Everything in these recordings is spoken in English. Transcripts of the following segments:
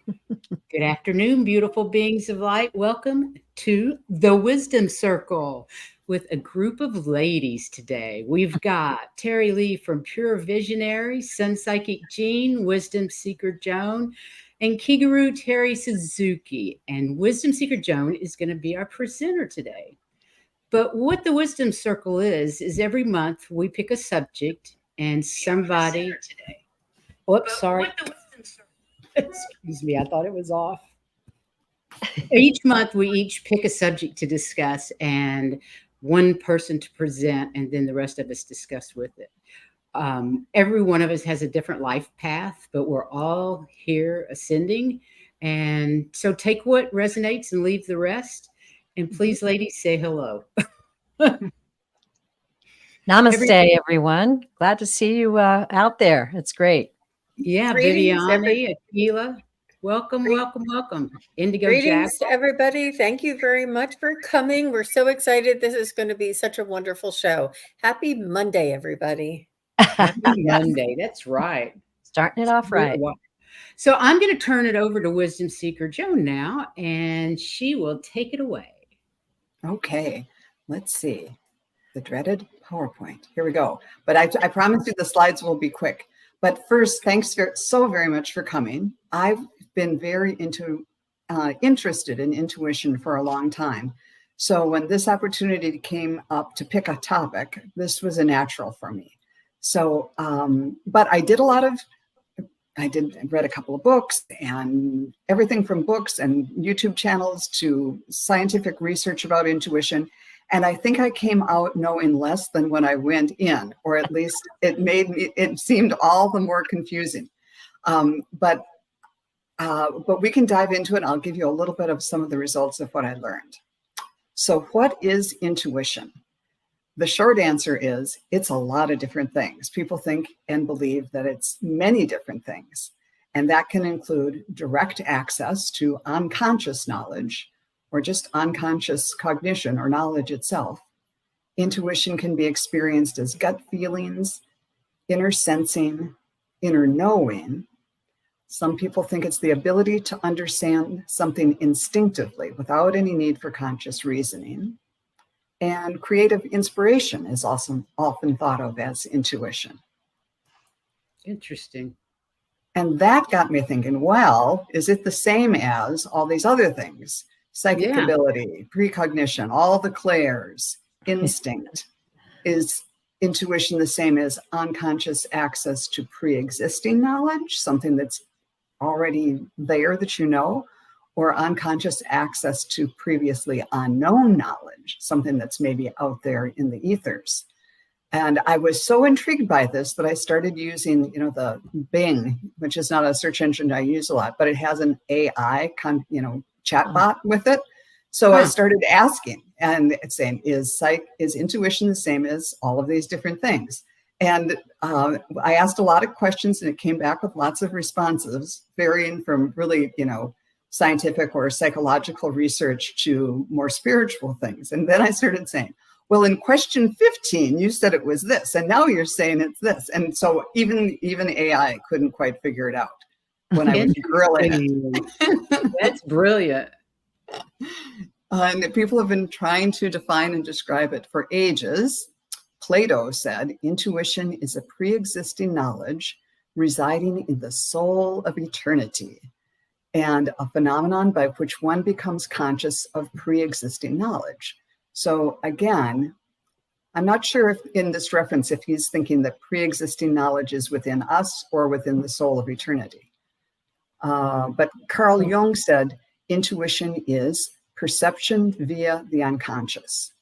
Good afternoon, beautiful beings of light. Welcome to the Wisdom Circle with a group of ladies today. We've got Terry Lee from Pure Visionary, Sun Psychic Jean, Wisdom Seeker Joan, and Kigaru Terry Suzuki. And Wisdom Seeker Joan is going to be our presenter today. But what the Wisdom Circle is every month we pick a subject and somebody. Oops, sorry. Excuse me, I thought it was off. Each month, we each pick a subject to discuss and one person to present, and then the rest of us discuss with it. Every one of us has a different life path, but we're all here ascending. And so take what resonates and leave the rest. And please, ladies, say hello. Namaste, everyone. Glad to see you out there. It's great. Yeah, Viviani, Akila. Welcome, welcome, welcome. Indigo Greetings Jack. to everybody. Thank you very much for coming. We're so excited. This is going to be such a wonderful show. Happy Monday, everybody. Happy Monday. That's right. Starting it off right. So I'm going to turn it over to Wisdom Seeker Joan now, and she will take it away. Okay, let's see. The dreaded PowerPoint. Here we go. But I promise you the slides will be quick. But first, thanks so very much for coming. I've been very interested in intuition for a long time. So when this opportunity came up to pick a topic, this was a natural for me. So, but I read a couple of books, and everything from books and YouTube channels to scientific research about intuition. And I think I came out knowing less than when I went in, or at least it seemed all the more confusing. But we can dive into it. I'll give you a little bit of some of the results of what I learned. So what is intuition? The short answer is it's a lot of different things. People think and believe that it's many different things. And that can include direct access to unconscious knowledge, or just unconscious cognition or knowledge itself. Intuition can be experienced as gut feelings, inner sensing, inner knowing. Some people think it's the ability to understand something instinctively without any need for conscious reasoning. And creative inspiration is also often thought of as intuition. Interesting. And that got me thinking, well, is it the same as all these other things? Psychic ability, precognition, all the clairs, instinct. Is intuition the same as unconscious access to pre-existing knowledge, something that's already there that you know, or unconscious access to previously unknown knowledge, something that's maybe out there in the ethers? And I was so intrigued by this that I started using, the Bing, which is not a search engine I use a lot, but it has an AI chatbot with it. So I started asking and saying, is intuition the same as all of these different things? And I asked a lot of questions, and it came back with lots of responses, varying from really, scientific or psychological research to more spiritual things. And then I started saying, well, in question 15, you said it was this, and now you're saying it's this. And so even AI couldn't quite figure it out when I was grilling it. That's brilliant. And people have been trying to define and describe it for ages. Plato said, intuition is a pre-existing knowledge residing in the soul of eternity, and a phenomenon by which one becomes conscious of pre-existing knowledge. So again, I'm not sure if in this reference, if he's thinking that pre-existing knowledge is within us or within the soul of eternity. But Carl Jung said, intuition is perception via the unconscious.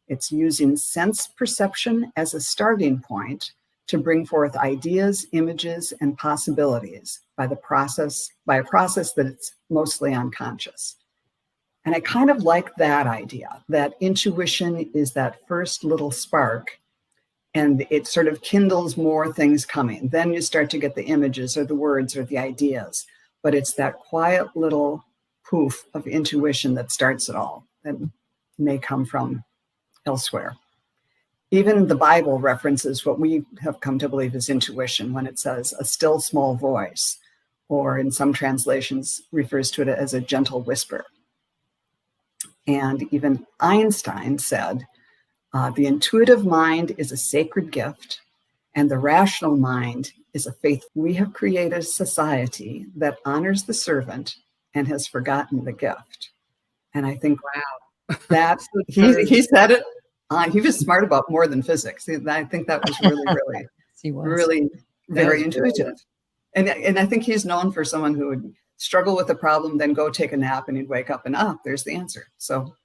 It's using sense perception as a starting point to bring forth ideas, images, and possibilities by a process that it's mostly unconscious. And I kind of like that idea, that intuition is that first little spark, and it sort of kindles more things coming. Then you start to get the images or the words or the ideas, but it's that quiet little poof of intuition that starts it all, that may come from elsewhere. Even the Bible references what we have come to believe is intuition when it says a still small voice, or in some translations refers to it as a gentle whisper. And even Einstein said, the intuitive mind is a sacred gift, and the rational mind is a faith. We have created a society that honors the servant and has forgotten the gift. And I think Wow. that he said it. He was smart about more than physics. I think that was really, He was. really very was intuitive. And I think he's known for someone who would struggle with a problem, then go take a nap, and he'd wake up and, there's the answer. So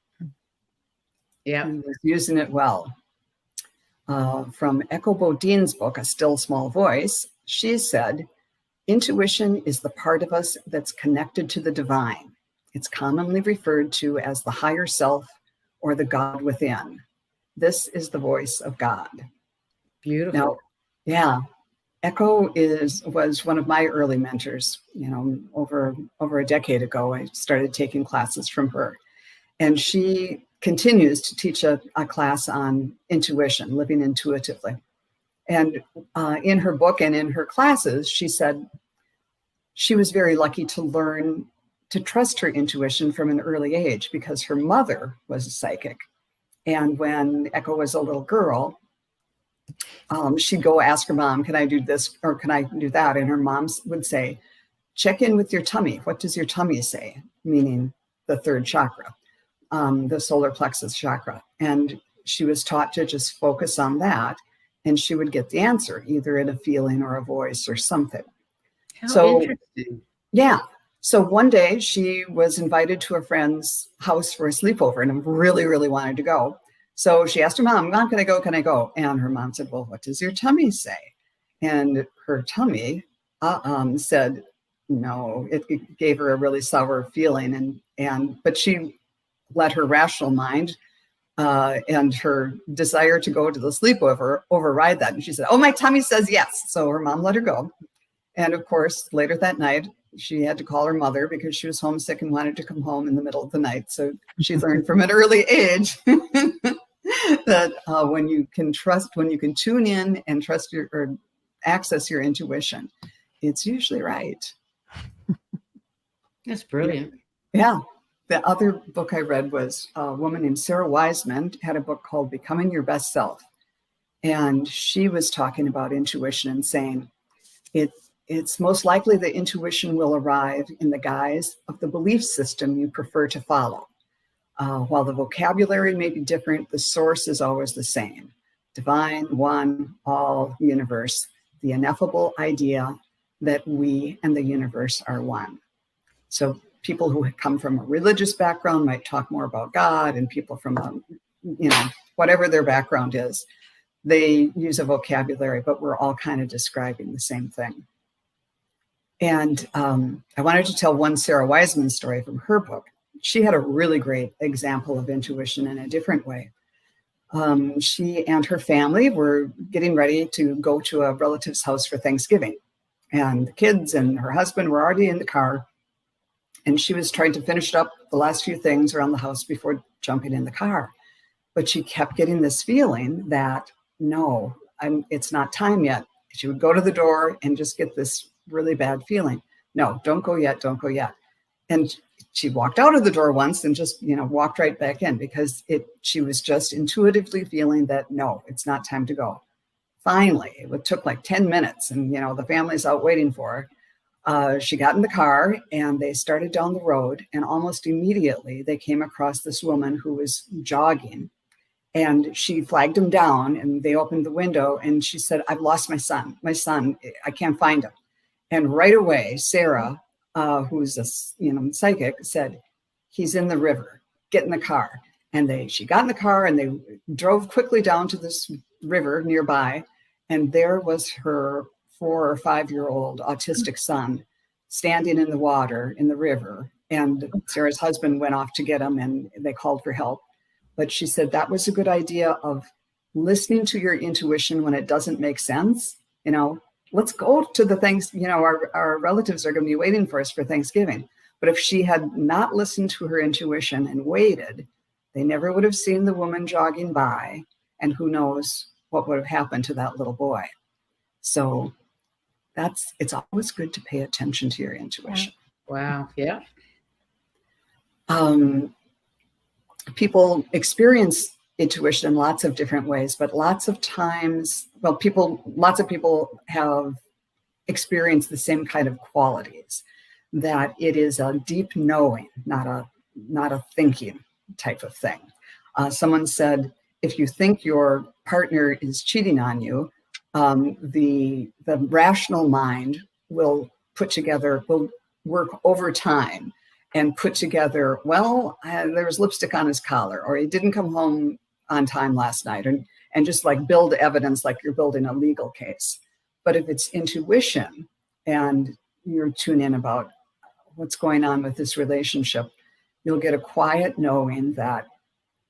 Yeah. he was using it well. From Echo Bodine's book, A Still Small Voice, she said, intuition is the part of us that's connected to the divine. It's commonly referred to as the higher self or the God within. This is the voice of God. Beautiful. Now, yeah, Echo was one of my early mentors. Over a decade ago, I started taking classes from her. And she continues to teach a class on intuition, living intuitively. And in her book and in her classes, she said she was very lucky to learn to trust her intuition from an early age because her mother was a psychic. And when Echo was a little girl, she'd go ask her mom, can I do this or can I do that? And her mom would say, check in with your tummy. What does your tummy say? Meaning the third chakra, the solar plexus chakra. And she was taught to just focus on that, and she would get the answer, either in a feeling or a voice or something. How interesting. Yeah. So one day she was invited to a friend's house for a sleepover and really wanted to go. So she asked her mom, Mom, can I go? Can I go? And her mom said, well, what does your tummy say? And her tummy said, no. It gave her a really sour feeling. But she let her rational mind and her desire to go to the sleepover override that. And she said, oh, my tummy says yes. So her mom let her go. And of course, later that night, she had to call her mother because she was homesick and wanted to come home in the middle of the night. So she learned from an early age that when you can tune in and trust or access your intuition, it's usually right. That's brilliant. Yeah. The other book I read was a woman named Sarah Wiseman had a book called Becoming Your Best Self. And she was talking about intuition and saying it's most likely that intuition will arrive in the guise of the belief system you prefer to follow. While the vocabulary may be different, the source is always the same. Divine, one, all, universe, the ineffable idea that we and the universe are one. So people who come from a religious background might talk more about God, and people from, whatever their background is, they use a vocabulary, but we're all kind of describing the same thing. And I wanted to tell one Sarah Wiseman story from her book. She had a really great example of intuition in a different way. She and her family were getting ready to go to a relative's house for Thanksgiving. And the kids and her husband were already in the car. And she was trying to finish up the last few things around the house before jumping in the car. But she kept getting this feeling that, no, it's not time yet. She would go to the door and just get this really bad feeling. No, don't go yet, don't go yet. And she walked out of the door once and just, walked right back in because she was just intuitively feeling that, no, it's not time to go. Finally, it took like 10 minutes and, the family's out waiting for her. She got in the car and they started down the road, and almost immediately they came across this woman who was jogging, and she flagged him down, and they opened the window and she said, I've lost my son, I can't find him. And right away, Sarah, who's a psychic, said, he's in the river, get in the car. And she got in the car and they drove quickly down to this river nearby. And there was her 4 or 5-year-old autistic son standing in the water in the river. And Sarah's husband went off to get him and they called for help. But she said that was a good idea of listening to your intuition when it doesn't make sense. Let's go to the things, our relatives are going to be waiting for us for Thanksgiving. But if she had not listened to her intuition and waited, they never would have seen the woman jogging by, and who knows what would have happened to that little boy. So it's always good to pay attention to your intuition. Wow. Yeah. People experience intuition in lots of different ways, but lots of times, lots of people have experienced the same kind of qualities, that it is a deep knowing, not a thinking type of thing. Someone said, if you think your partner is cheating on you, the rational mind will work over time and put together, well, there was lipstick on his collar, or he didn't come home on time last night, and just like build evidence like you're building a legal case. But if it's intuition and you're tuned in about what's going on with this relationship, you'll get a quiet knowing that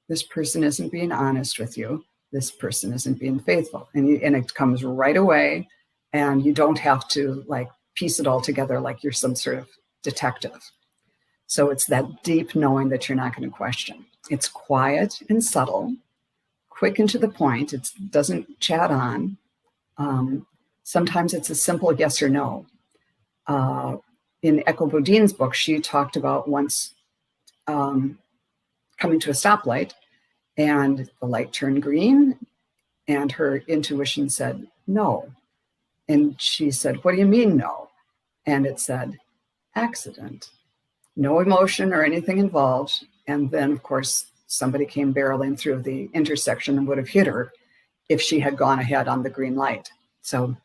this person isn't being honest with you. This person isn't being faithful. And it comes right away, and you don't have to like piece it all together like you're some sort of detective. So it's that deep knowing that you're not going to question. It's quiet and subtle, quick and to the point. It doesn't chat on. Sometimes it's a simple yes or no. In Echo Bodine's book, she talked about once coming to a stoplight, and the light turned green, and her intuition said no. And she said, what do you mean no? And it said, accident. No emotion or anything involved. And then, of course, somebody came barreling through the intersection and would have hit her if she had gone ahead on the green light. So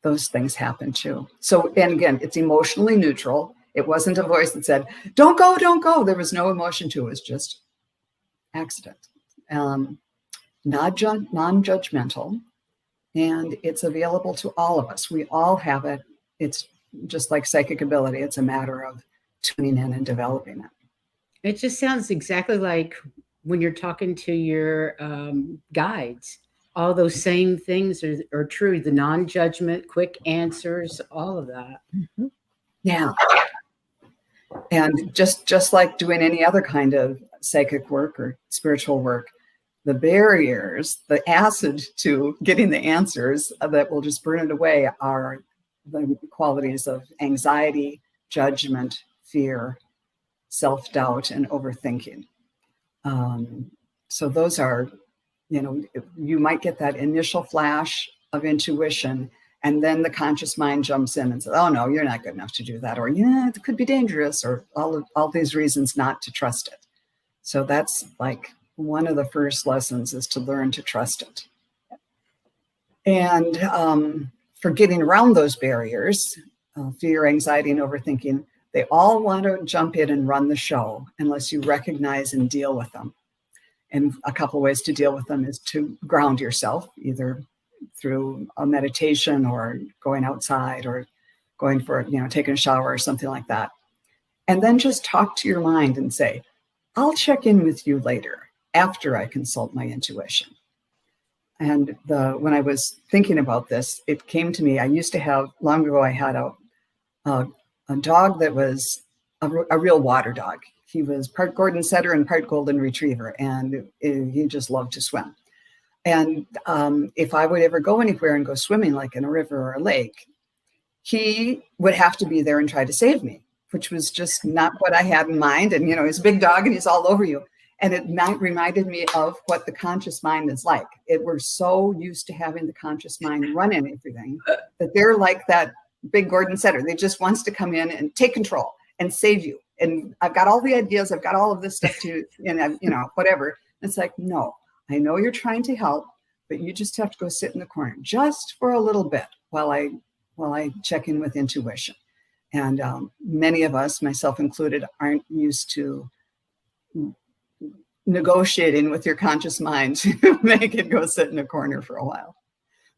those things happen too. So, and again, it's emotionally neutral. It wasn't a voice that said, don't go, don't go. There was no emotion to it. It was just accident. Non-judgmental. And it's available to all of us. We all have it. It's just like psychic ability. It's a matter of tuning in and developing it. It just sounds exactly like when you're talking to your guides. All those same things are true. The non-judgment, quick answers, all of that. Mm-hmm. Yeah. And just like doing any other kind of psychic work or spiritual work, the barriers, the acid to getting the answers that will just burn it away are the qualities of anxiety, judgment, fear, self-doubt, and overthinking. So those are, you might get that initial flash of intuition, and then the conscious mind jumps in and says, oh, no, you're not good enough to do that. Or, yeah, it could be dangerous, or all these reasons not to trust it. So that's like one of the first lessons, is to learn to trust it. And for getting around those barriers, fear, anxiety, and overthinking, they all want to jump in and run the show unless you recognize and deal with them. And a couple of ways to deal with them is to ground yourself, either through a meditation or going outside or going for, taking a shower or something like that. And then just talk to your mind and say, I'll check in with you later after I consult my intuition. And when I was thinking about this, it came to me, I used to have, long ago, I had a dog that was a real water dog. He was part Gordon Setter and part Golden Retriever, and he just loved to swim. And if I would ever go anywhere and go swimming, like in a river or a lake, he would have to be there and try to save me, which was just not what I had in mind. And, he's a big dog and he's all over you. And it reminded me of what the conscious mind is like. We're so used to having the conscious mind run in everything that they're like that big Gordon Setter. They just wants to come in and take control and save you. And I've got all the ideas. I've got all of this stuff to, whatever. It's like, no, I know you're trying to help, but you just have to go sit in the corner just for a little bit while I check in with intuition. And many of us, myself included, aren't used to negotiating with your conscious mind to make it go sit in a corner for a while.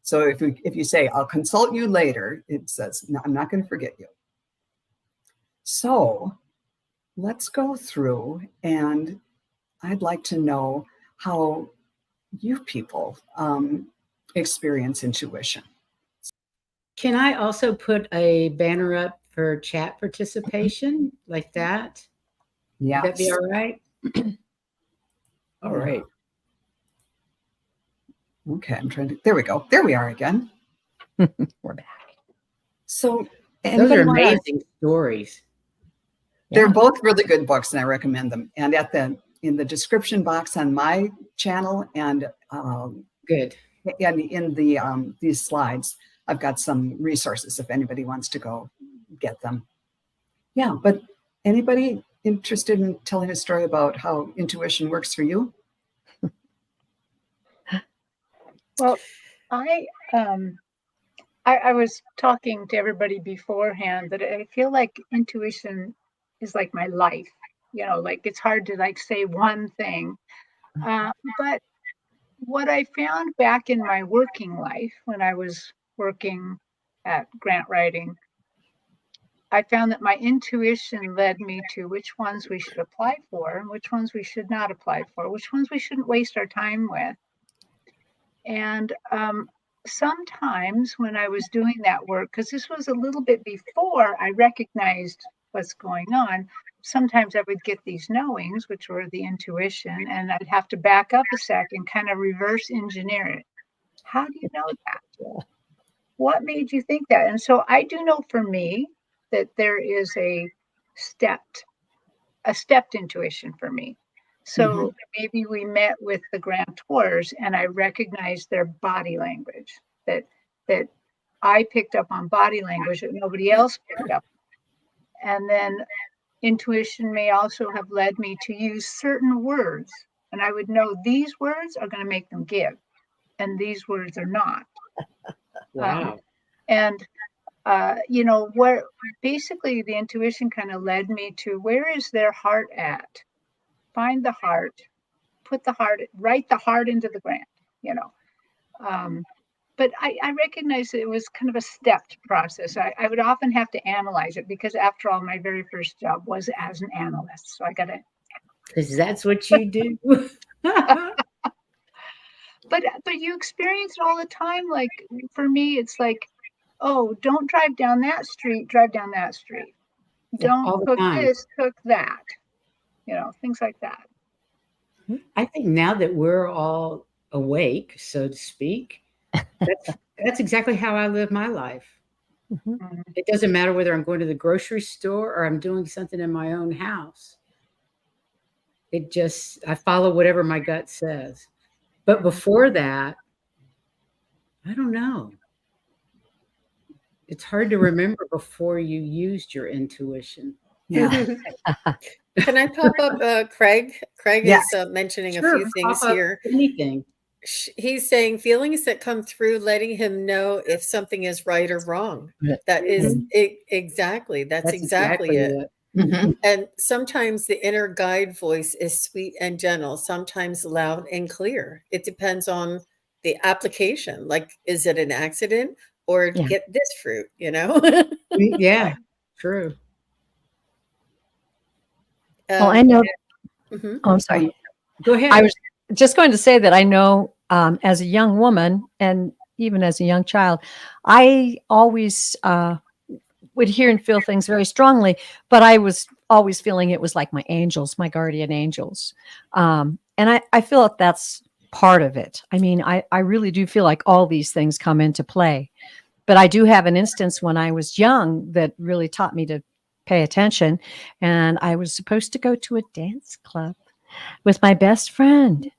So if you say, I'll consult you later, it says, no, I'm not going to forget you. So let's go through, and I'd like to know how you people experience intuition. Can I also put a banner up for chat participation like that? Yes. Would that be all right? All right. Okay, there we go. There we are again. We're back. So Those anybody are wanna- amazing stories. They're Yeah. both really good books, and I recommend them. And in the description box on my channel and Good. in these slides, I've got some resources if anybody wants to go get them. Yeah, but anybody interested in telling a story about how intuition works for you? Well, I I was talking to everybody beforehand that I feel like intuition is like my life. You know, like it's hard to like say one thing. But what I found back in my working life when I was working at grant writing, I found that my intuition led me to which ones we should apply for and which ones we should not apply for, which ones we shouldn't waste our time with. And sometimes when I was doing that work, because this was a little bit before I recognized what's going on, sometimes I would get these knowings, which were the intuition, and I'd have to back up a sec and kind of reverse engineer it. How do you know that? What made you think that? And so I do know for me that there is a stepped intuition for me. So maybe we met with the grantors and I recognized their body language, that I picked up on body language that nobody else picked up. And then intuition may also have led me to use certain words. And I would know these words are going to make them give, and these words are not. Wow. And you know, where basically the intuition kind of led me to where is their heart at? Find the heart, write the heart into the grant, you know. But I recognize that it was kind of a stepped process. I would often have to analyze it because after all, my very first job was as an analyst. So I got to, Because that's what you do. but you experience it all the time. Like for me, it's like, oh, don't drive down that street, drive down that street. Don't all the cook time. this, cook that. You know, things like that. I think now that we're all awake, so to speak, that's exactly how I live my life. Mhm. It doesn't matter whether I'm going to the grocery store or I'm doing something in my own house. I follow whatever my gut says. But before that, I don't know. It's hard to remember before you used your intuition. Yeah. Can I pop up Craig? Craig Yes. is mentioning a Sure, few things pop up here. anything. He's saying feelings that come through, letting him know if something is right or wrong. That is exactly. That's exactly it. Mhm. And sometimes the inner guide voice is sweet and gentle, sometimes loud and clear. It depends on the application. Like, is it an accident or Yeah. get this fruit, you know? Yeah, true. Well, I know. Mhm. Oh, I'm sorry. Go ahead. I was just going to say that I know as a young woman and even as a young child, I always would hear and feel things very strongly, but I was always feeling it was like my angels, my guardian angels. And I feel that that's part of it. I mean, I really do feel like all these things come into play. But I do have an instance when I was young that really taught me to pay attention. And I was supposed to go to a dance club with my best friend.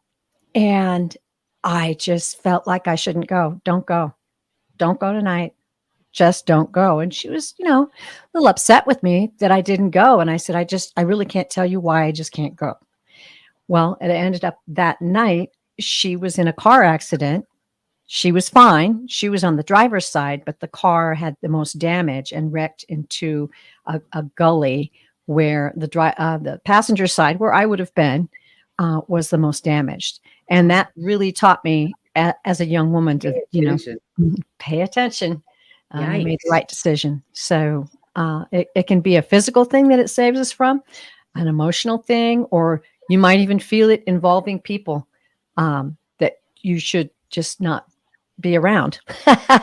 And I just felt like I shouldn't go. Don't go. Don't go tonight. Just don't go. And she was, you know, a little upset with me that I didn't go. And I said, I really can't tell you why I just can't go. Well, it ended up that night, she was in a car accident. She was fine. She was on the driver's side, but the car had the most damage and wrecked into a gully where the passenger side, where I would have been, was the most damaged. And that really taught me as a young woman to, pay attention. I made the right decision. So it can be a physical thing that it saves us from, an emotional thing, or you might even feel it involving people that you should just not be around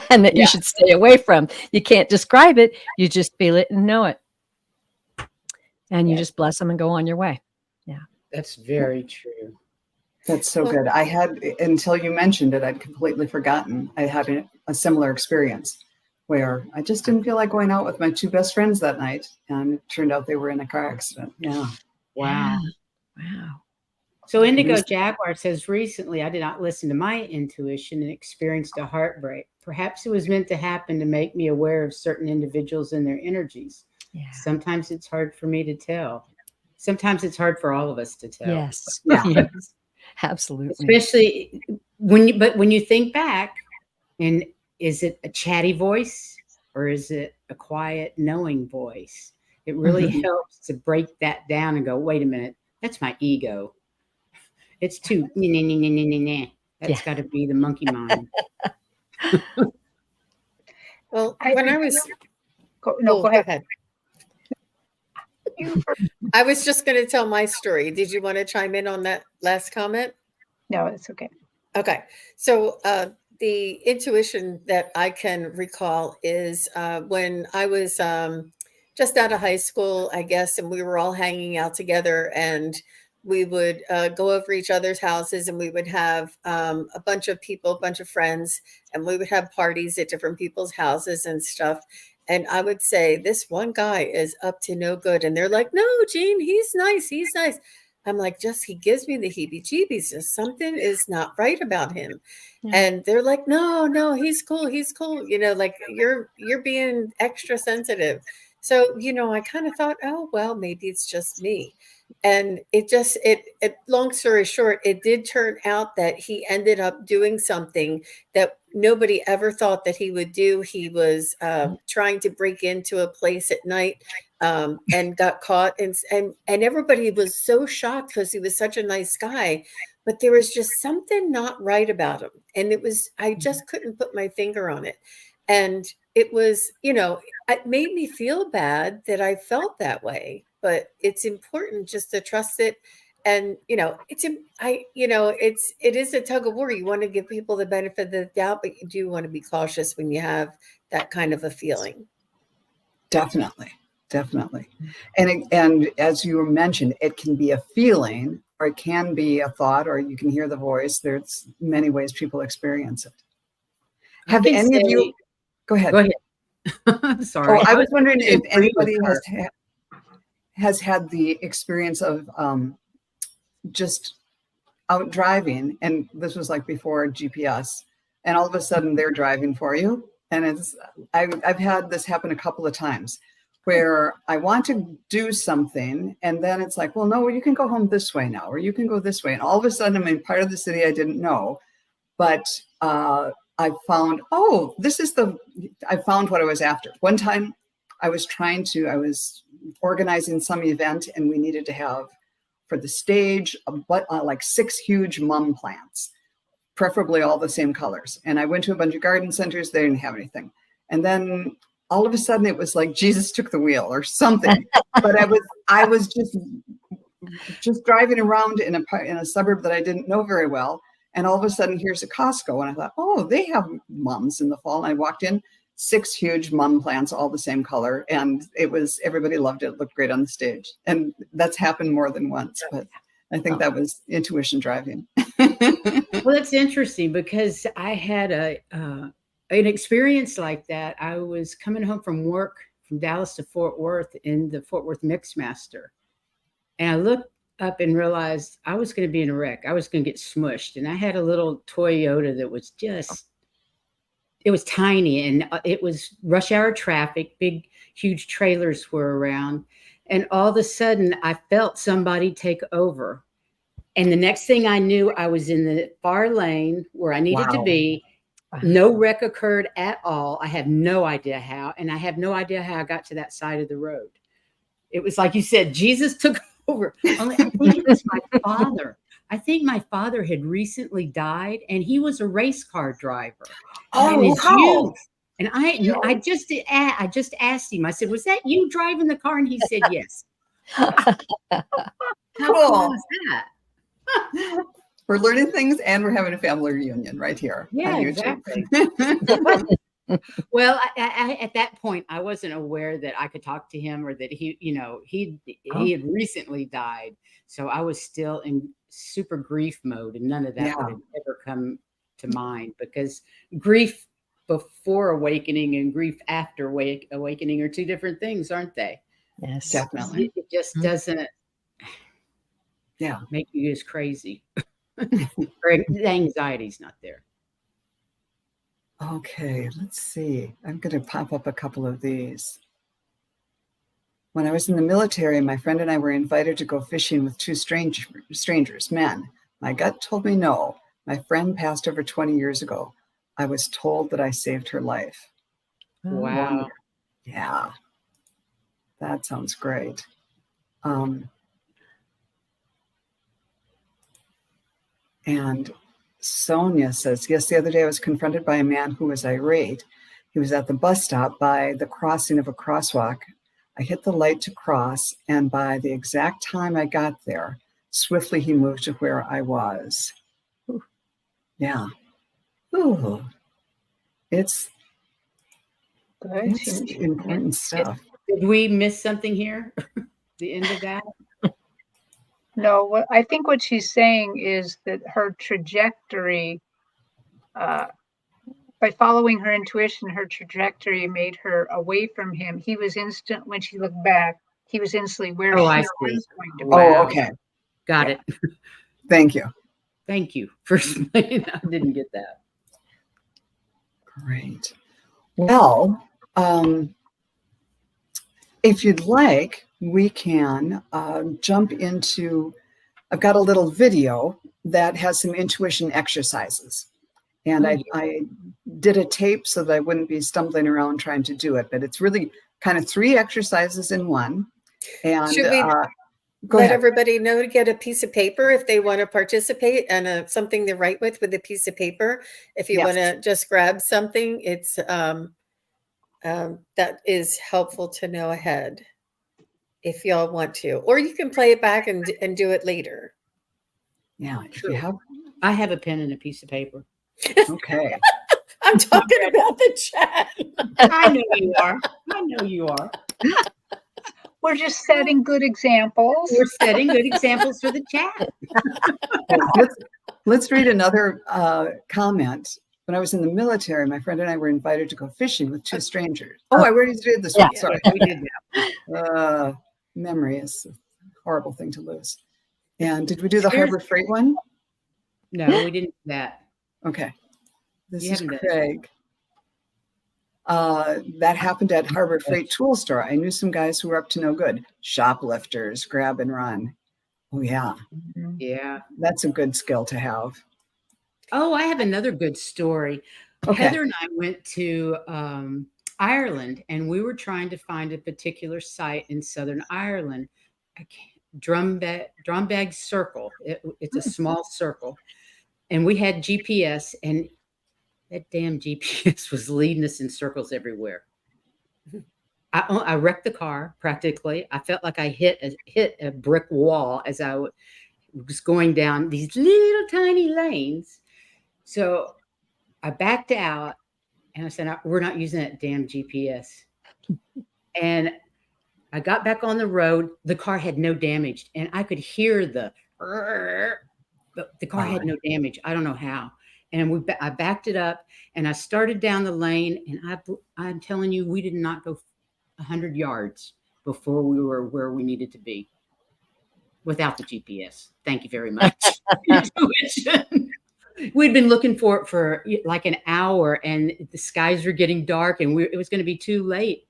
and that you should stay away from. You can't describe it. You just feel it and know it. And you just bless them and go on your way. Yeah. That's very true. That's so good. I had, until you mentioned it, I'd completely forgotten. I had a similar experience where I just didn't feel like going out with my two best friends that night. And it turned out they were in a car accident. Yeah. Wow. Wow. So Indigo Jaguar says, recently I did not listen to my intuition and experienced a heartbreak. Perhaps it was meant to happen to make me aware of certain individuals and their energies. Yeah. Sometimes it's hard for me to tell. Sometimes it's hard for all of us to tell. Yes. Yeah. Yes. Absolutely. Especially when you think back, and is it a chatty voice or is it a quiet, knowing voice? It really helps to break that down and go, wait a minute, that's my ego. It's too, that's got to be the monkey mind. Well, I- when I was Go go ahead. ahead. You first. I was just going to tell my story. Did you want to chime in on that last comment? No, it's okay. Okay. So the intuition that I can recall is when I was just out of high school, I guess, and we were all hanging out together, and we would go over each other's houses, and we would have a bunch of people, a bunch of friends, and we would have parties at different people's houses and stuff. And I would say, this one guy is up to no good. And they're like, no, Jean, he's nice. He's nice. I'm like, just, he gives me the heebie-jeebies. Just something is not right about him. Yeah. And they're like, no, he's cool. He's cool. You know, like you're being extra sensitive. So, you know, I kind of thought, oh, well, maybe it's just me. And it long story short, it did turn out that he ended up doing something that nobody ever thought that he would do. He was trying to break into a place at night and got caught. And everybody was so shocked because he was such a nice guy. But there was just something not right about him. And I just couldn't put my finger on it. And it was, you know, it made me feel bad that I felt that way. But it's important just to trust it. And, you know, it is a tug of war. You want to give people the benefit of the doubt, but you do want to be cautious when you have that kind of a feeling. Definitely. And as you mentioned, it can be a feeling, or it can be a thought, or you can hear the voice. There's many ways people experience it. Have any of you? Go ahead. I'm sorry. I was wondering if anybody has had the experience of just out driving, and this was like before GPS, and all of a sudden they're driving for you. And I've had this happen a couple of times where I want to do something, and then it's like, well, no, you can go home this way now, or you can go this way. And all of a sudden I'm in part of the city I didn't know, but I found, I found what I was after. One time I was organizing some event, and we needed to have for the stage, like 6 huge mum plants, preferably all the same colors. And I went to a bunch of garden centers, they didn't have anything. And then all of a sudden it was like Jesus took the wheel or something. But I was just driving around in a suburb that I didn't know very well. And all of a sudden here's a Costco. And I thought, oh, they have mums in the fall. And I walked in, 6 huge mum plants, all the same color. And everybody loved it. It looked great on the stage. And that's happened more than once, but I think that was intuition driving. Well, that's interesting because I had an experience like that. I was coming home from work from Dallas to Fort Worth in the Fort Worth Mixmaster. And I looked up and realized I was going to be in a wreck. I was going to get smushed. And I had a little Toyota that was it was tiny, and it was rush hour traffic. Big, huge trailers were around. And all of a sudden I felt somebody take over. And the next thing I knew, I was in the far lane where I needed to be. No wreck occurred at all. I have no idea how. And I have no idea how I got to that side of the road. It was like you said, Jesus took over. Only I think it was my father. I think my father had recently died, and he was a race car driver. Oh, wow. And I just asked him. I said, "Was that you driving the car?" And he said, "Yes." How cool was that? We're learning things, and we're having a family reunion right here. Yeah, exactly. Well, I at that point, I wasn't aware that I could talk to him, or that he had recently died. So I was still in super grief mode, and none of that would have ever come to mind, because grief before awakening and grief after awakening are two different things, aren't they? Yes. Definitely. It just Mhm. doesn't Yeah. make you as crazy. Or the anxiety's not there. Okay, let's see. I'm going to pop up a couple of these. When I was in the military, my friend and I were invited to go fishing with two strangers, men. My gut told me no. My friend passed over 20 years ago. I was told that I saved her life. Wow. Yeah, that sounds great. And Sonia says, yes, the other day I was confronted by a man who was irate. He was at the bus stop by the crossing of a crosswalk. I hit the light to cross, and by the exact time I got there, swiftly he moved to where I was. Ooh. Yeah. Ooh. It's Good. important stuff. Did we miss something here? The end of that? No, I think what she's saying is that her trajectory, by following her intuition, her trajectory made her away from him. He was instant when she looked back. He was instantly where Oh, she I was see. going to be. Wow. Oh, okay. Got Yeah. it. Thank you. Thank you for explaining. I didn't get that. Great. Well, if you'd like, we can jump into, I've got a little video that has some intuition exercises. And I did a tape so that I wouldn't be stumbling around trying to do it, but it's really kind of 3 exercises in one. And Should we go let ahead. everybody know to get a piece of paper if they want to participate, and something to write with a piece of paper? If you Yes. want to just grab something, it's that is helpful to know ahead if y'all want to, or you can play it back and do it later. Yeah, if Sure. you have, I have a pen and a piece of paper. okay. I'm talking about the chat. I know you are. I know you are. We're just setting good examples. We're setting good examples for the chat. Let's read another comment. When I was in the military, my friend and I were invited to go fishing with 2 strangers. Oh, I already did this one. Yeah. Sorry. We did that. Memory is a horrible thing to lose. And did we do the Here's- Harbor Freight one? No, we didn't do that. Okay. This You is haven't done it. Craig. That happened at Harbor Freight Tool Store. I knew some guys who were up to no good. Shoplifters, grab and run. Oh, yeah. Yeah. That's a good skill to have. Oh, I have another good story. Okay. Heather and I went to Ireland, and we were trying to find a particular site in Southern Ireland. Drumbag Circle. It's a small circle. And we had GPS, and that damn GPS was leading us in circles everywhere. I wrecked the car practically. I felt like I hit a brick wall as I was going down these little tiny lanes. So I backed out and I said, we're not using that damn GPS. And I got back on the road. The car had no damage, and I could hear but the car had no damage. I don't know how. And I backed it up, and I started down the lane, and I'm telling you, we did not go 100 yards before we were where we needed to be without the GPS. Thank you very much. Intuition. We'd been looking for it for like an hour, and the skies were getting dark, and it was going to be too late.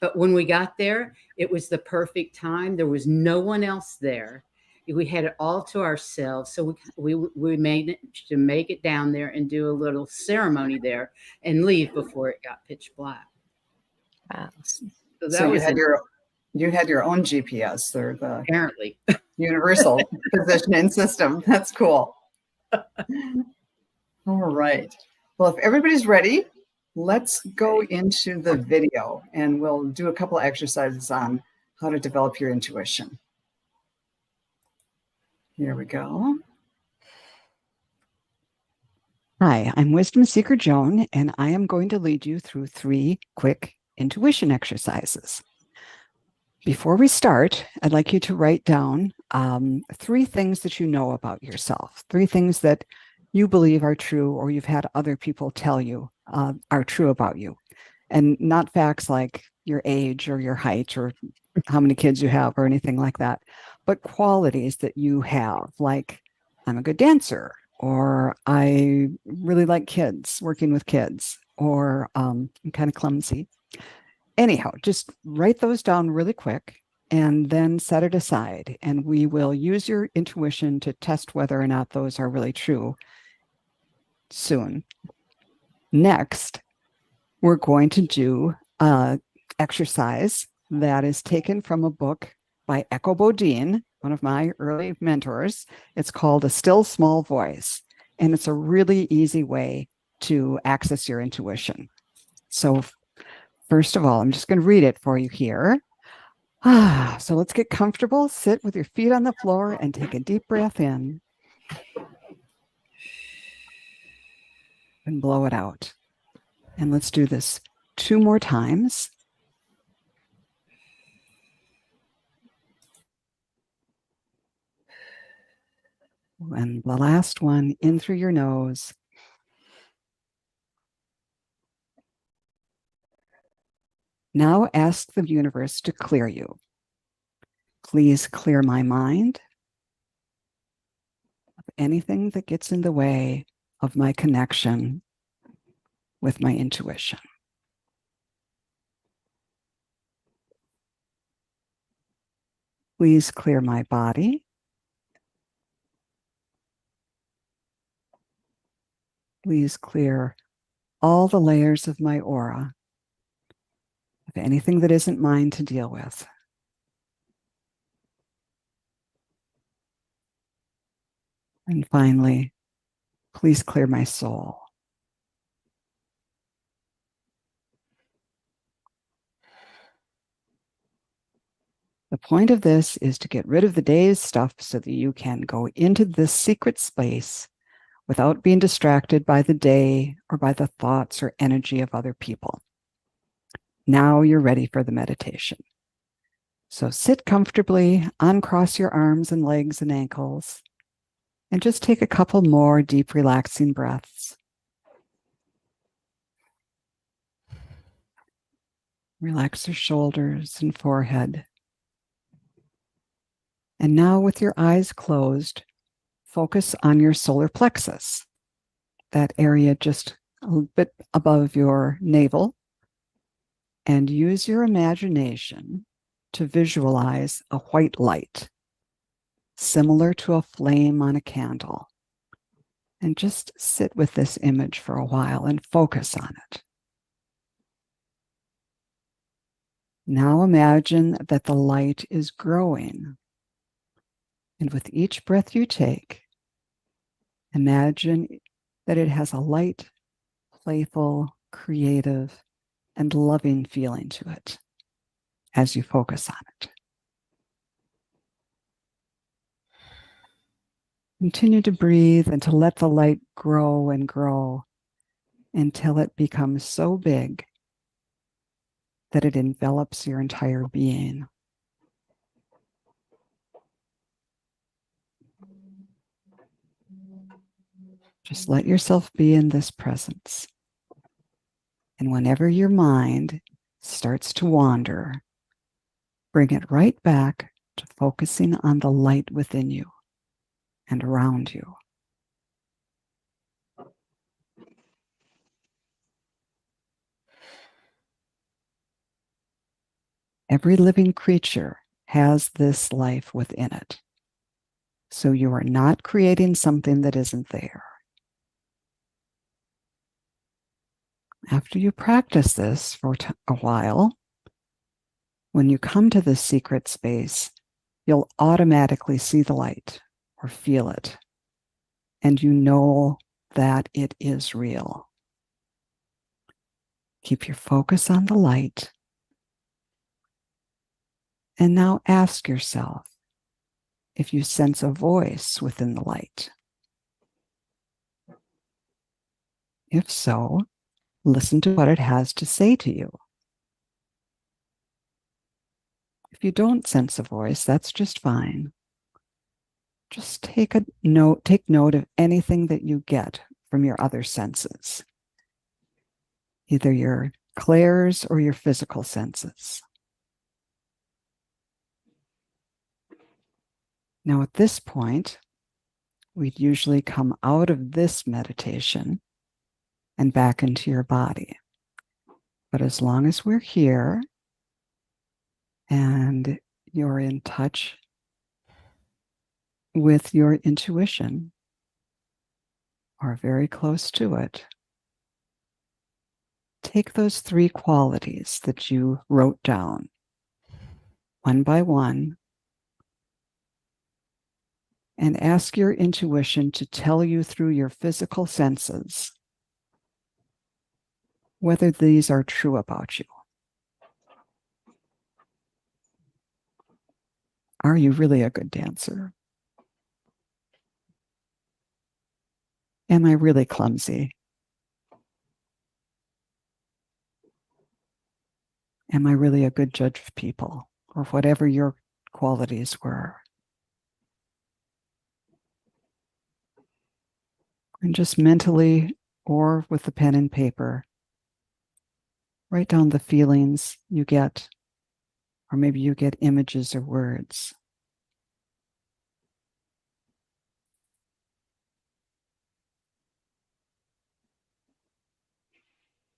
But when we got there, it was the perfect time. There was no one else there. We had it all to ourselves. So we managed to make it down there and do a little ceremony there and leave before it got pitch black. Wow. So you had your own GPS, or the Apparently. universal positioning system. That's cool. All right. Well, if everybody's ready, let's go into the video, and we'll do a couple of exercises on how to develop your intuition. Here we go. Hi, I'm Wisdom Seeker Joan, and I am going to lead you through 3 quick intuition exercises. Before we start, I'd like you to write down 3 things that you know about yourself, 3 things that you believe are true or you've had other people tell you are true about you. And not facts like your age or your height or how many kids you have or anything like that, but qualities that you have, like I'm a good dancer, or I really like kids, working with kids, or I'm kind of clumsy. Anyhow, just write those down really quick and then set it aside. And we will use your intuition to test whether or not those are really true soon. Next, we're going to do an exercise that is taken from a book by Echo Bodine, one of my early mentors. It's called A Still Small Voice, and it's a really easy way to access your intuition. So first of all, I'm just going to read it for you here. So let's get comfortable. Sit with your feet on the floor and take a deep breath in and blow it out. And let's do this 2 more times. And the last one, in through your nose. Now ask the universe to clear you. Please clear my mind of anything that gets in the way of my connection with my intuition. Please clear my body. Please clear all the layers of my aura of anything that isn't mine to deal with. And finally, please clear my soul. The point of this is to get rid of the day's stuff so that you can go into this secret space without being distracted by the day or by the thoughts or energy of other people. Now you're ready for the meditation. So sit comfortably, uncross your arms and legs and ankles, and just take a couple more deep, relaxing breaths. Relax your shoulders and forehead. And now with your eyes closed, focus on your solar plexus, that area just a little bit above your navel, and use your imagination to visualize a white light, similar to a flame on a candle. And just sit with this image for a while and focus on it. Now imagine that the light is growing. And with each breath you take, imagine that it has a light, playful, creative, and loving feeling to it as you focus on it. Continue to breathe and to let the light grow and grow until it becomes so big that it envelops your entire being. Just let yourself be in this presence. And whenever your mind starts to wander, bring it right back to focusing on the light within you and around you. Every living creature has this life within it. So you are not creating something that isn't there. After you practice this for a while, when you come to this secret space, you'll automatically see the light or feel it, and you know that it is real. Keep your focus on the light, and now ask yourself if you sense a voice within the light. If so, listen to what it has to say to you. If you don't sense a voice, that's just fine. Just take note of anything that you get from your other senses. either your clairs or your physical senses. Now, at this point, we'd usually come out of this meditation and back into your body. But as long as we're here and you're in touch with your intuition or very close to it, take those 3 qualities that you wrote down one by one and ask your intuition to tell you through your physical senses whether these are true about you. Are you really a good dancer? Am I really clumsy? Am I really a good judge of people? Or whatever your qualities were. And just mentally or with the pen and paper, write down the feelings you get, or maybe you get images or words.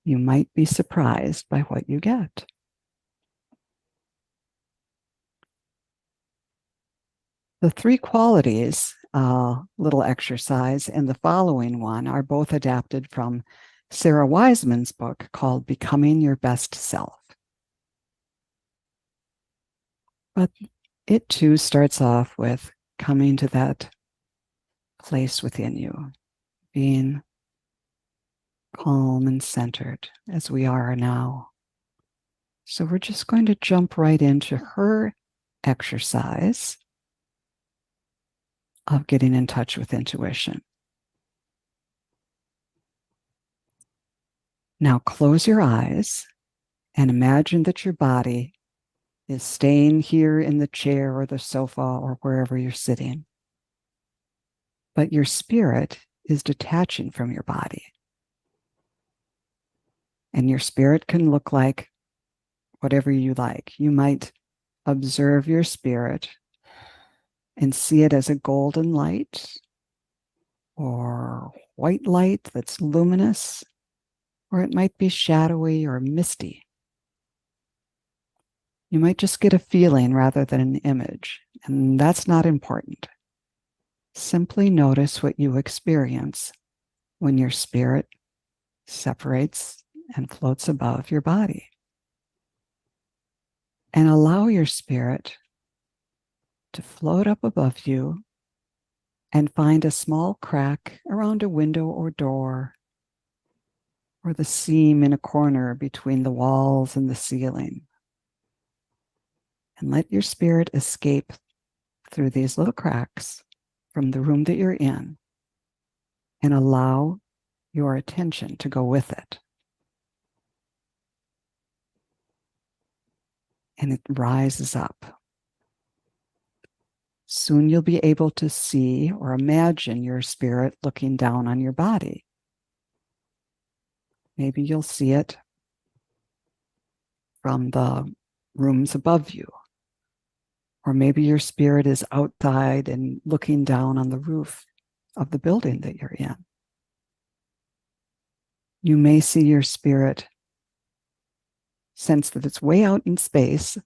You might be surprised by what you get. The 3 qualities, little exercise, and the following one are both adapted from Sarah Wiseman's book called Becoming Your Best Self. But it too starts off with coming to that place within you, being calm and centered as we are now. So we're just going to jump right into her exercise of getting in touch with intuition. Now close your eyes and imagine that your body is staying here in the chair or the sofa or wherever you're sitting. But your spirit is detaching from your body. And your spirit can look like whatever you like. You might observe your spirit and see it as a golden light or white light that's luminous, or it might be shadowy or misty. You might just get a feeling rather than an image, and that's not important. Simply notice what you experience when your spirit separates and floats above your body. And allow your spirit to float up above you and find a small crack around a window or door, or the seam in a corner between the walls and the ceiling. And let your spirit escape through these little cracks from the room that you're in, and allow your attention to go with it. And it rises up. Soon you'll be able to see or imagine your spirit looking down on your body. Maybe you'll see it from the rooms above you. Or maybe your spirit is outside and looking down on the roof of the building that you're in. You may see your spirit, sense that it's way out in space,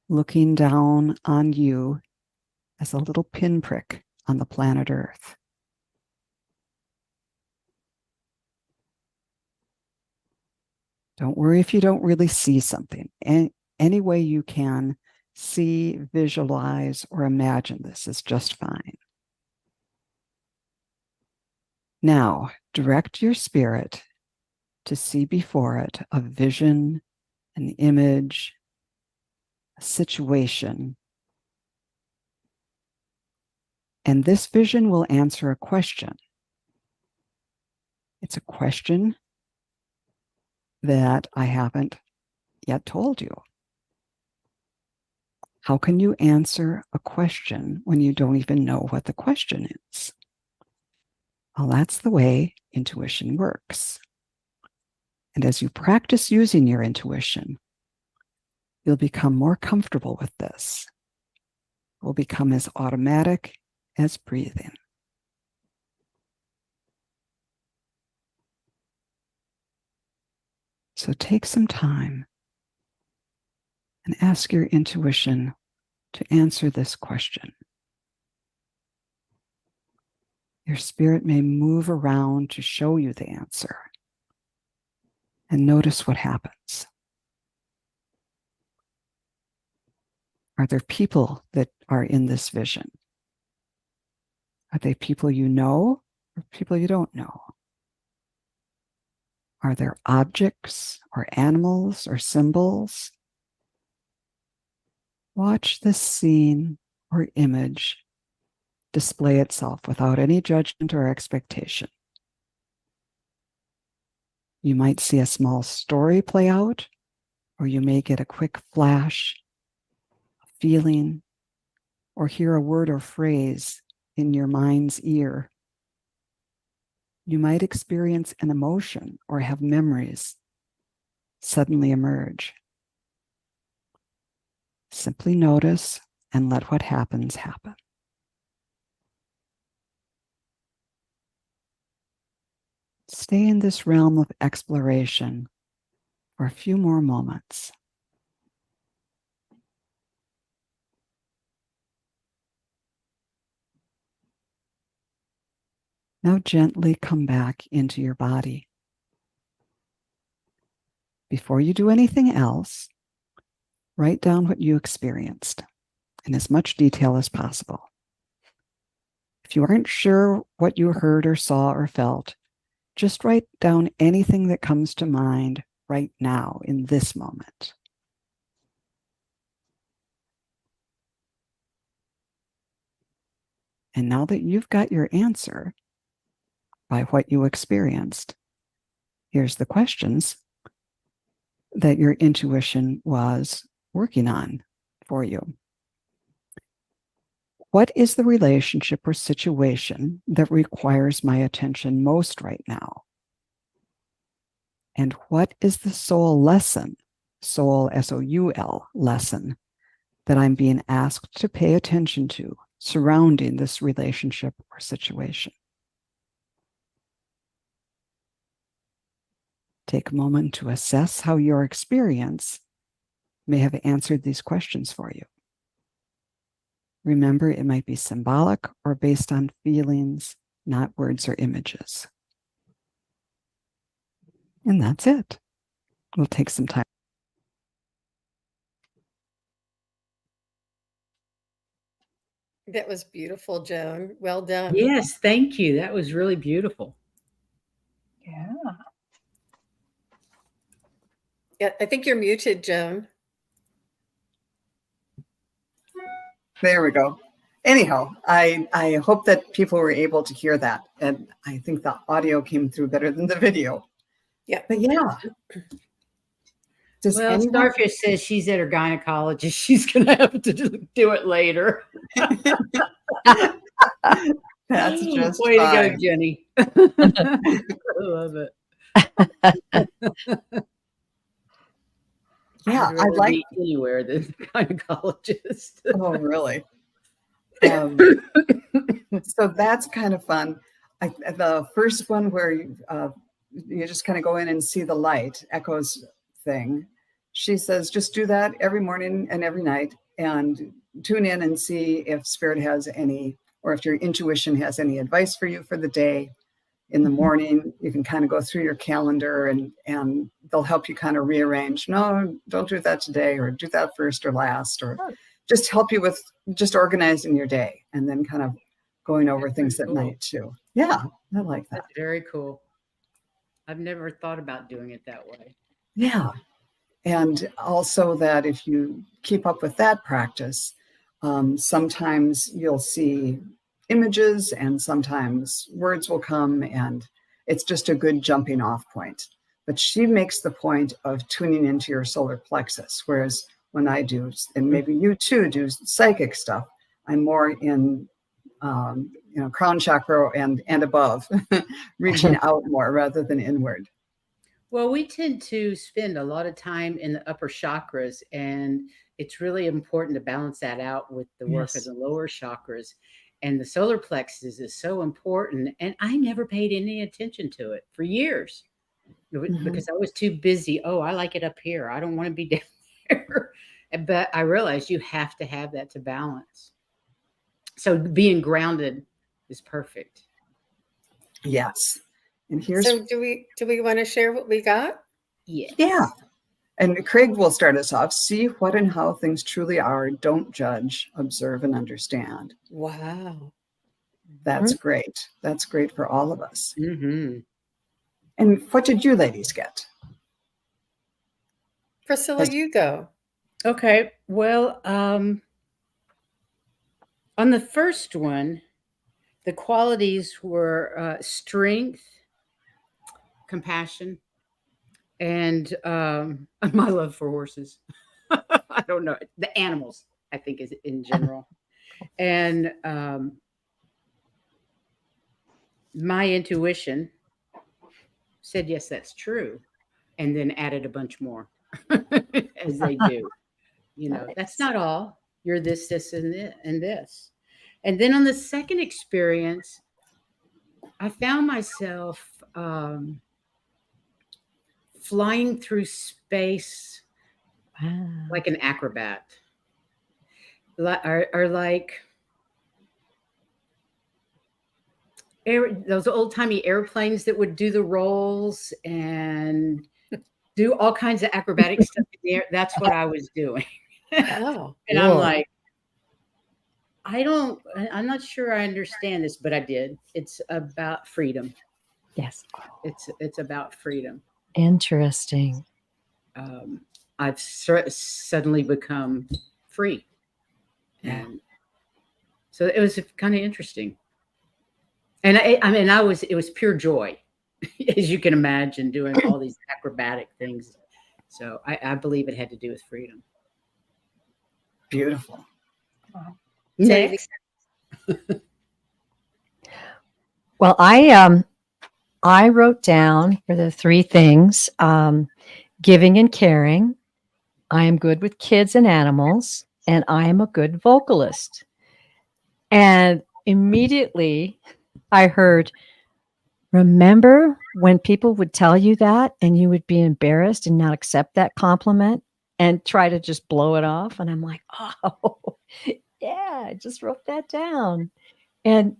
looking down on you as a little pinprick on the planet Earth. Don't worry if you don't really see something. Any way you can see, visualize, or imagine this is just fine. Now, direct your spirit to see before it a vision, an image, a situation. And this vision will answer a question. It's a question that I haven't yet told you. How can you answer a question when you don't even know what the question is? Well, that's the way intuition works. And as you practice using your intuition, you'll become more comfortable with this. It will become as automatic as breathing. So take some time and ask your intuition to answer this question. Your spirit may move around to show you the answer, and notice what happens. Are there people that are in this vision? Are they people you know or people you don't know? Are there objects or animals or symbols? Watch this scene or image display itself without any judgment or expectation. You might see a small story play out, or you may get a quick flash, a feeling, or hear a word or phrase in your mind's ear. You might experience an emotion or have memories suddenly emerge. Simply notice and let what happens happen. Stay in this realm of exploration for a few more moments. Now gently come back into your body. Before you do anything else, write down what you experienced in as much detail as possible. If you aren't sure what you heard or saw or felt, just write down anything that comes to mind right now in this moment. And now that you've got your answer by what you experienced, here's the questions that your intuition was working on for you. What is the relationship or situation that requires my attention most right now? And what is the soul lesson, soul, S-O-U-L, lesson that I'm being asked to pay attention to surrounding this relationship or situation? Take a moment to assess how your experience may have answered these questions for you. Remember, it might be symbolic or based on feelings, not words or images. And that's it. We'll take some time. That was beautiful, Joan. Well done. Yes, thank you. That was really beautiful. Yeah. Yeah, I think you're muted, Joan. There we go. Anyhow, I hope that people were able to hear that. And I think the audio came through better than the video. Yeah. But yeah. Does Well, anyone... Starfish says she's at her gynecologist. She's going to have to do it later. That's just way fine. to go, Jenny. I love it. Yeah, I'd I'd rather like be anywhere than gynecologist. Oh, really? So that's kind of fun. The first one where you just kind of go in and see the light, Echo's thing. She says, just do that every morning and every night and tune in and see if spirit has any, or if your intuition has any advice for you for the day. In the morning, you can kind of go through your calendar and they'll help you kind of rearrange. No, don't do that today, or do that first or last, or just help you with just organizing your day and then kind of going over things at night too. Yeah, I like that. That's very cool. I've never thought about doing it that way. Yeah. And also that if you keep up with that practice, sometimes you'll see images and sometimes words will come, and it's just a good jumping off point. But she makes the point of tuning into your solar plexus, whereas when I do, and maybe you too do psychic stuff, I'm more in crown chakra and above, reaching out more rather than inward. Well, we tend to spend a lot of time in the upper chakras, and it's really important to balance that out with the work of Yes. the lower chakras. And the solar plexus is so important. And I never paid any attention to it for years Mhm. because I was too busy. Oh, I like it up here. I don't want to be down there. But I realized you have to have that to balance. So being grounded is perfect. Yes. And here's, So do we want to share what we got? Yes. yeah. And Craig will start us off. See what and how things truly are. Don't judge, observe, and understand. Wow. That's great. That's great for all of us. Mm-hmm. And what did you ladies get? Priscilla, Has- you go. Okay. Well, on the first one, the qualities were strength, compassion, and my love for horses. I don't know. The animals, I think, is in general. And my intuition said, yes, that's true. And then added a bunch more, as they do. That's Nice. not all. You're this, and this. And then on the second experience, I found myself flying through space Wow. like an acrobat, or like those old timey airplanes that would do the rolls and do all kinds of acrobatic stuff in the air. That's what I was doing. Oh, And I'm Cool. like, I'm not sure I understand this, but I did. It's about freedom. Yes. It's about freedom. Interesting. Um, I've suddenly become free. yeah. And so it was kind of interesting. And it was pure joy, as you can imagine, doing all these acrobatic things. So I believe it had to do with freedom. Beautiful. Terry Lee. Next. Well, I wrote down for the three things: giving and caring. I am good with kids and animals, and I am a good vocalist. And immediately I heard, remember when people would tell you that and you would be embarrassed and not accept that compliment and try to just blow it off? And I'm like, oh, yeah, I just wrote that down. And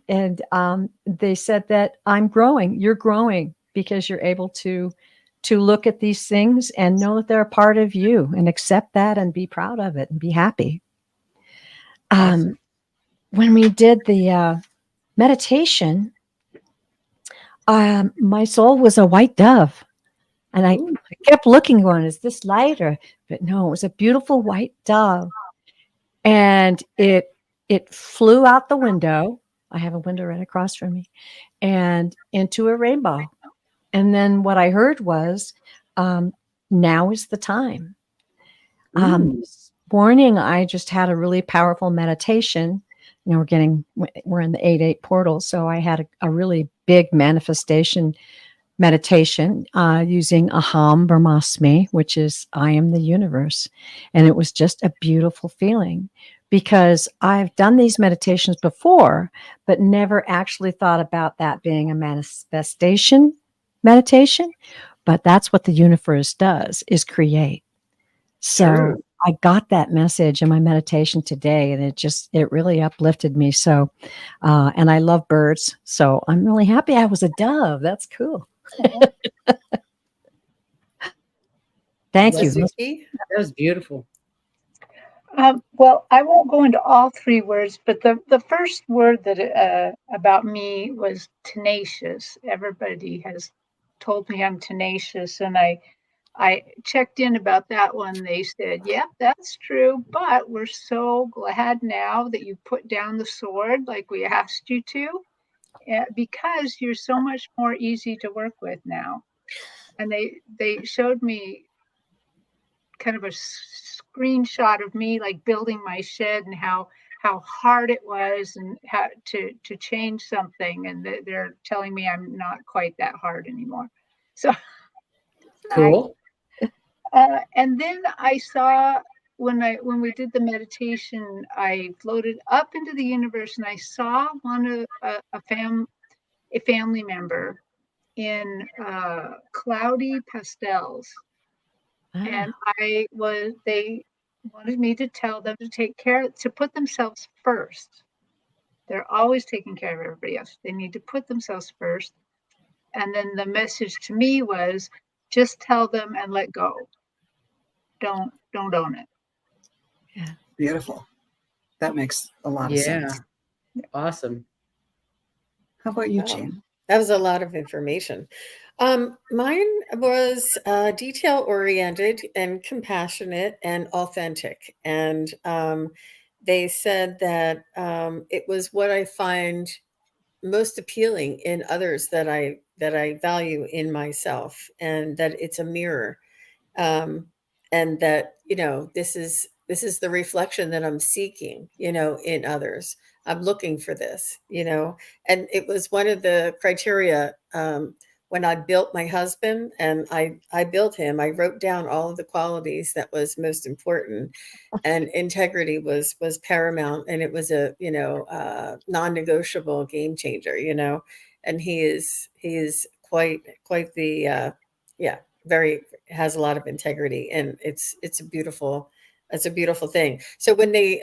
they said that I'm growing. You're growing because you're able to look at these things and know that they're a part of you and accept that and be proud of it and be happy. Awesome. When we did the meditation, my soul was a white dove. And I Ooh. kept looking, going, is this light? But no, it was a beautiful white dove. And it flew out the window. I have a window right across from me, and into a rainbow. And then what I heard was, now is the time. Ooh. This morning, I just had a really powerful meditation. We're in the 8-8 portal. So I had a really big manifestation meditation using Aham Brahmasmi, which is I am the universe. And it was just a beautiful feeling because I've done these meditations before, but never actually thought about that being a manifestation meditation. But that's what the universe does, is create. So True. I got that message in my meditation today, and it really uplifted me. So, and I love birds. So I'm really happy I was a dove. That's cool. Thank you. Suzuki. That was beautiful. Well, I won't go into all three words, but the first word that about me was tenacious. Everybody has told me I'm tenacious, and I checked in about that one. They said, "Yep, that's true, but we're so glad now that you put down the sword like we asked you to, because you're so much more easy to work with now." And they showed me kind of a screenshot of me like building my shed and how hard it was and how to change something, and they're telling me I'm not quite that hard anymore. So Cool. And then I saw when we did the meditation, I floated up into the universe and I saw a family member in cloudy pastels, and they wanted me to tell them to put themselves first. They're always taking care of everybody else. They need to put themselves first. And then the message to me was, just tell them and let go. Don't own it. Yeah. Beautiful. That makes a lot of Yeah. sense. Awesome. How about you, Wow. Jane? That was a lot of information. Mine was detail oriented and compassionate and authentic. And they said that it was what I find most appealing in others that I value in myself, and that it's a mirror, and that this is the reflection that I'm seeking, in others. I'm looking for this, and it was one of the criteria, when I built my husband, and I built him. I wrote down all of the qualities that was most important, and integrity was paramount, and it was a non-negotiable game changer, and he is quite the yeah, very, has a lot of integrity, and it's a beautiful thing. So when we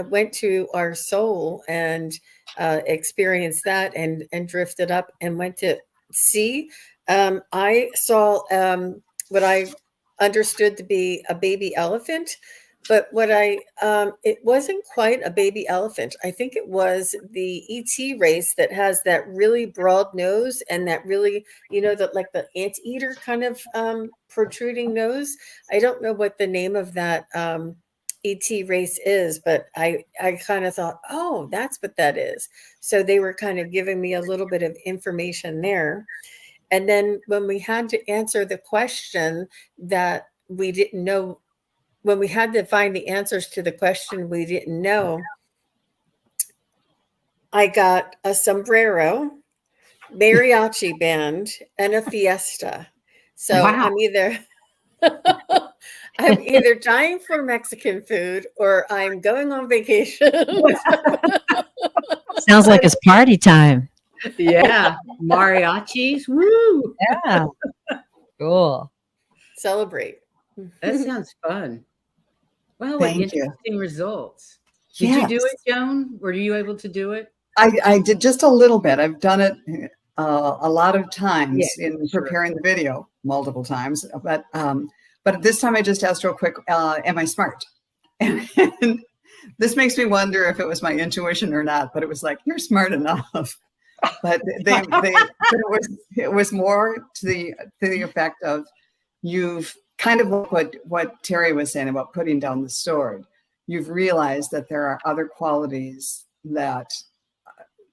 went to our soul and experienced that, and drifted up and went to see, I saw what I understood to be a baby elephant, but it wasn't quite a baby elephant. I think it was the ET race that has that really broad nose, and that really, that like the anteater kind of protruding nose. I don't know what the name of that ET race is, but I kind of thought, oh, that's what that is. So they were kind of giving me a little bit of information there. And then when we had to answer the question that we didn't know, when we had to find the answers to the question we didn't know, I got a sombrero, mariachi band, and a fiesta. So Wow. I'm either dying for Mexican food or I'm going on vacation. Sounds like it's party time. Yeah. Mariachis. Woo. Yeah. Cool. Celebrate. That sounds fun. Wow, what Thank you. interesting results. Did you do it, Joan? Were you able to do it? I did just a little bit. I've done it a lot of times in sure. preparing the video, multiple times. But this time I just asked real quick, am I smart? And this makes me wonder if it was my intuition or not, but it was like, you're smart enough. But it was more to the effect of, you've kind of what Terry was saying about putting down the sword. You've realized that there are other qualities that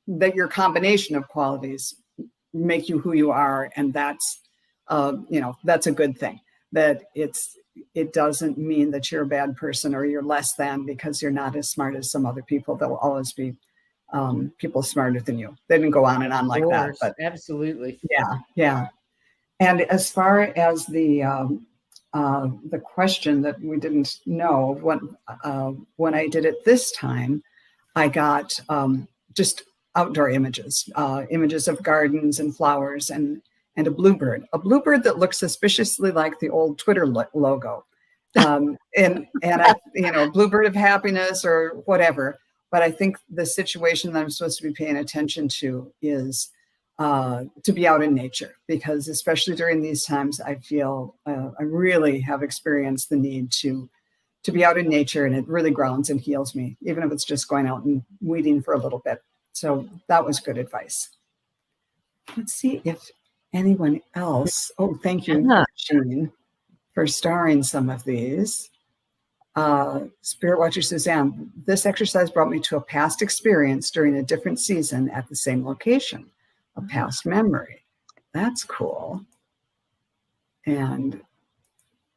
your combination of qualities make you who you are, and that's that's a good thing. That it doesn't mean that you're a bad person or you're less than because you're not as smart as some other people. There will always be people smarter than you. They didn't go on and on like that, but absolutely. yeah. And as far as the question that we didn't know, when I did it this time, I got just outdoor images of gardens and flowers, and a bluebird that looks suspiciously like the old Twitter logo, and I, bluebird of happiness or whatever. But I think the situation that I'm supposed to be paying attention to is to be out in nature, because especially during these times, I feel I really have experienced the need to be out in nature, and it really grounds and heals me, even if it's just going out and weeding for a little bit. So that was good advice. Let's see if anyone else. Oh, thank you, Jean, for starring some of these. Spirit Watcher Suzanne, this exercise brought me to a past experience during a different season at the same location, a past memory. That's cool. And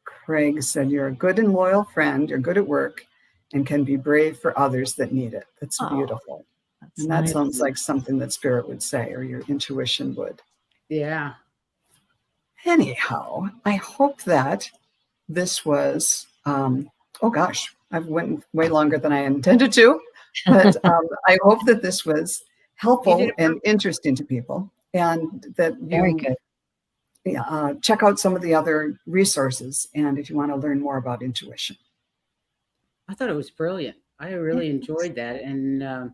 Craig said, you're a good and loyal friend, you're good at work, and can be brave for others that need it. That's beautiful. And that sounds like something that Spirit would say, or your intuition would. Yeah. Anyhow, I hope that this was, oh gosh, I've went way longer than I intended to, but I hope that this was helpful and interesting to people, and that Very you good. check out some of the other resources, and if you want to learn more about intuition. I thought it was brilliant. I really enjoyed that, and I'm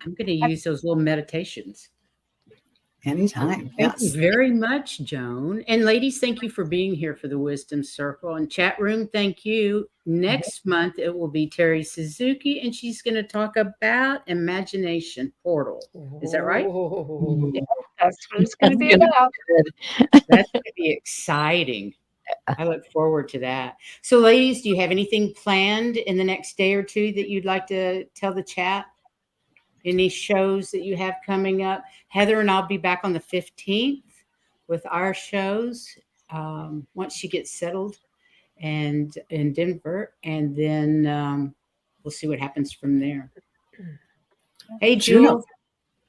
going to use those little meditations. Anytime. Thank you Yes. very much, Joan. And ladies, thank you for being here for the Wisdom Circle. And chat room, thank you. Next month, it will be Terry Suzuki, and she's going to talk about imagination portal. Is that right? Yeah, that's what it's going to be about. That's going to be exciting. I look forward to that. So, ladies, do you have anything planned in the next day or two that you'd like to tell the chat? Any shows that you have coming up? Heather and I'll be back on the 15th with our shows once she gets settled and in Denver. And then we'll see what happens from there. Hey, Jewel.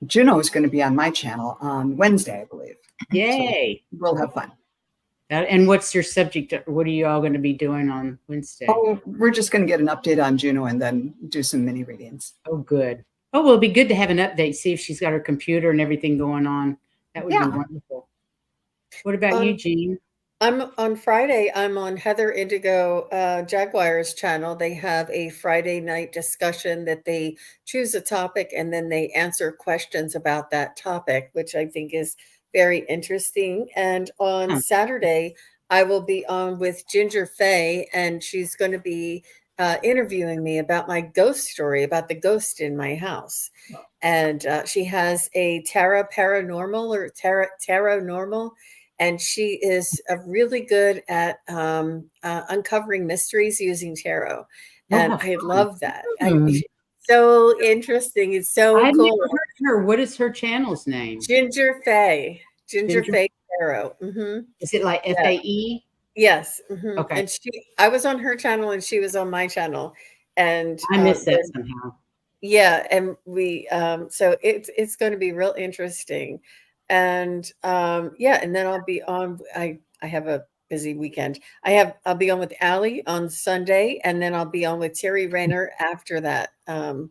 Juno is going to be on my channel on Wednesday, I believe. Yay. So we'll have fun. And what's your subject? What are you all going to be doing on Wednesday? Oh, we're just going to get an update on Juno and then do some mini readings. Oh, good. Oh, well, it'd be good to have an update, see if she's got her computer and everything going on. That would be wonderful. What about you, Jean? I'm on Friday. I'm on Heather Indigo Jaguar's channel. They have a Friday night discussion that they choose a topic and then they answer questions about that topic, which I think is very interesting. And on Saturday, I will be on with Ginger Faye, and she's going to be interviewing me about my ghost story, about the ghost in my house. And she has a tarot paranormal or tarot normal. And she is really good at uncovering mysteries using tarot. And I love that. So interesting. It's so I've cool. never heard of her. What is her channel's name? Ginger Faye. Ginger Faye Tarot. Mm-hmm. Is it like FAE? Yes. Mm-hmm. Okay. And I was on her channel and she was on my channel. And I missed that somehow. Yeah. And we so it's going to be real interesting. And and then I'll be on. I have a busy weekend. I'll be on with Allie on Sunday, and then I'll be on with Terry Rayner after that. Wow,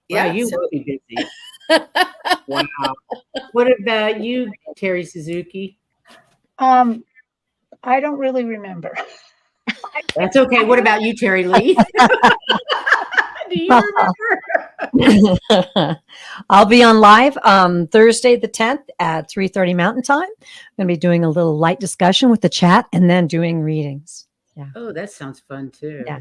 you will be busy. Wow. What about you, Terry Suzuki? I don't really remember. That's okay. What about you, Terry Lee? Do you remember? I'll be on live Thursday the 10th at 3:30 Mountain Time. I'm going to be doing a little light discussion with the chat and then doing readings. Yeah. Oh, that sounds fun too. Yeah.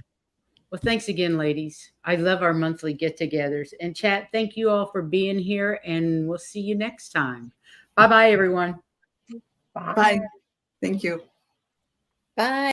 Well, thanks again, ladies. I love our monthly get-togethers. And chat, thank you all for being here, and we'll see you next time. Bye-bye, everyone. Bye. Bye. Thank you. Bye.